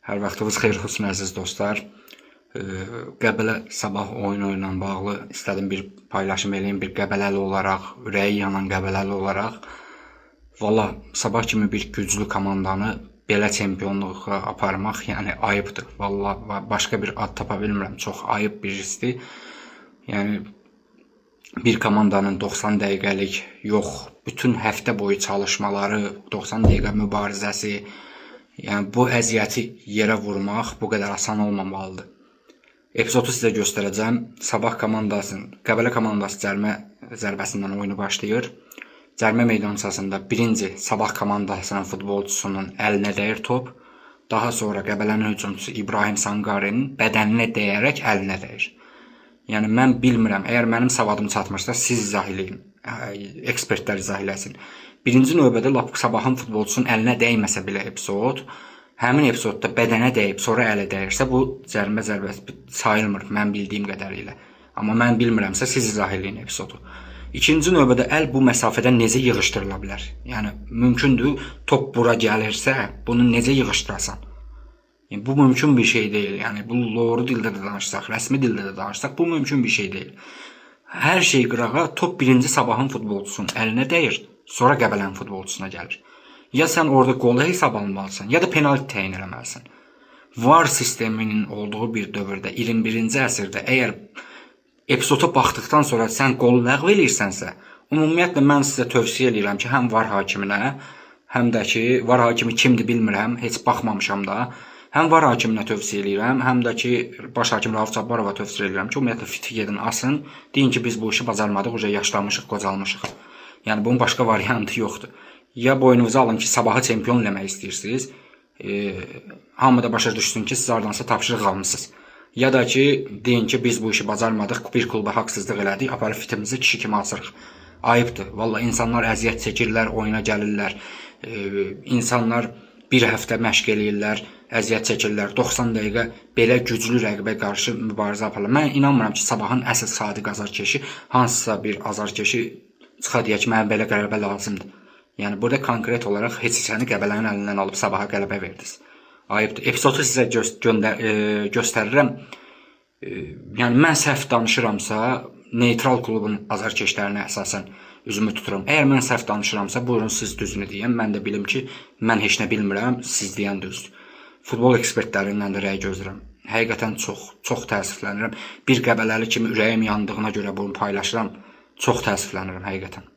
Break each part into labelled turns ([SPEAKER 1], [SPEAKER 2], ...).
[SPEAKER 1] Hər vaxtınız xeyir olsun əziz dostlar. Qəbələ sabah oyunu ilə bağlı istədim bir paylaşım eləyim, bir Qəbələli olaraq, ürəyi yanan Qəbələli olaraq. Valla sabah kimi bir güclü komandanı belə çempionluğa aparmaq, yəni ayıbdır. Valla başqa bir ad tapa bilmirəm. Çox ayıb bir işdir. Yəni bir komandanın 90 dəqiqəlik yox, bütün həftə boyu çalışmaları, 90 dəqiqə mübarizəsi, yəni bu əziyyəti yerə vurmaq bu qədər asan olmamalıdır. Epizodu sizə göstərəcəm. Sabah komandasının, Qəbələ komandası cərimə zərbəsindən oyunu başlayır. Cərimə meydançasında birinci Sabah komandasının futbolçusunun əlinə dəyir top. Daha sonra Qəbələnin hücumçusu İbrahim Sanqarinin bədəninə dəyərək əlinə dəyir. Yəni mən bilmirəm, əgər mənim savadım çatmırsa siz izah eləyin, ekspertlər izah eləsin. Birinci növbədə lap Sabahın futbolçusunun əlinə dəyməsə belə epizod, həmin epizodda bədənə dəyib sonra ələ dəyirsə bu cərimə zərbəsi sayılmır mən bildiyim qədərilə. Amma mən bilmirəmsə siz izah eləyin epizodu. İkinci növbədə əl bu məsafədə necə yığışdırıla bilər? Yəni mümkündür top bura gəlirsə bunu necə yığışdırasan? Yəni, bu mümkün bir şey deyil. Yəni bu doğru dildə də danışsaq, rəsmi dildə də danışsaq bu mümkün bir şey deyil. Hər şey qırağa top birinci Sabahın futbolçusunun əlinə dəyir, sonra Qəbələnin futbolçusuna gəlir. Ya sən orada qolu hesab almalısan, ya da penalti təyin eləməlisən. VAR sisteminin olduğu bir dövrdə, 21-ci əsrdə əgər epizoda baxdıqdan sonra sən qolu ləğv eləyirsənsə, ümumiyyətlə mən sizə tövsiyə edirəm ki, həm VAR hakiminə, həm də ki, VAR hakimi kimdir bilmirəm, heç baxmamışam da, həm VAR hakiminə tövsiyə edirəm, həm də ki, baş hakim Rauf Cabbarova tövsiyə edirəm ki, ümumiyyətlə fiti gedin, asın, deyin ki, biz bu işi bacarmadıq, uca yaşlanmışıq, qocalmışıq. Yəni bunun başqa variantı yoxdur. Ya boynunuza alın ki, Sabahı çempion eləmək istəyirsiniz, hamı da başa düşsün ki, siz hardansa tapşırıq almışsınız. Ya da ki, deyin ki, biz bu işi bacarmadıq, bir kluba haqsızlıq elədik, aparıb fitimizi kişi kimi asırıq. Ayıbdır. Valla insanlar əziyyət çəkirlər, oyuna gəlirlər, insanlar bir həftə məşq eləyirlər, əziyyət çəkirlər, 90 dəqiqə belə güclü rəqibə qarşı mübarizə aparırlar. Mən inanmıram ki, Sabahın əsl sadiq azarkeşi, hansısa bir azarkeşi çıxa deyək ki, mənə belə qələbə lazımdır. Yəni burada konkret olaraq heç səni Qəbələnin əlindən alıb Sabaha qələbə verdiniz. Ayıbdır. Epizodu sizə göstərirəm. Yəni mən səhv danışıramsa, neytral klubun azarkeşlərinə əsasən üzümü tuturam. Əgər mən səhv danışıramsa, buyurun siz düzünü deyən. Mən də bilim ki, mən heç nə bilmirəm, siz deyən düzdür. Futbol ekspertlərindən də rəy gözləyirəm. Həqiqətən çox təəssüflənirəm. Bir Qəbələli kimi ürəyim yandığına görə bunu paylaşıram. Çox təəssüflənirəm həqiqətən.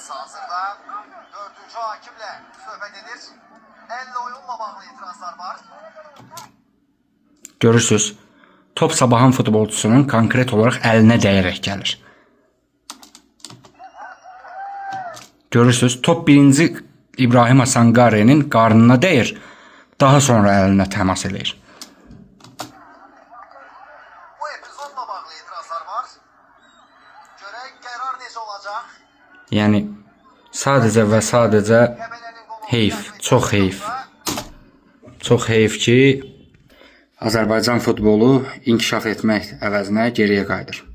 [SPEAKER 2] Hazırda 4-cü hakimlə söhbət edir. Elle oyunla bağlı itirazlar var.
[SPEAKER 1] Görürsüz, top Sabahın futbolçusunun konkret olaraq əlinə dəyərək gəlir. Görürsüz, top birinci İbrahim Sanqarinin qarnına dəyir, daha sonra əlinə təmas eləyir.
[SPEAKER 2] Bu epizodla bağlı itirazlar var. Görək qərar necə olacaq?
[SPEAKER 1] Yəni sadəcə və sadəcə heyf, çox heyf. Çox heyf ki, Azərbaycan futbolu inkişaf etmək əvəzinə geriyə qayıdır.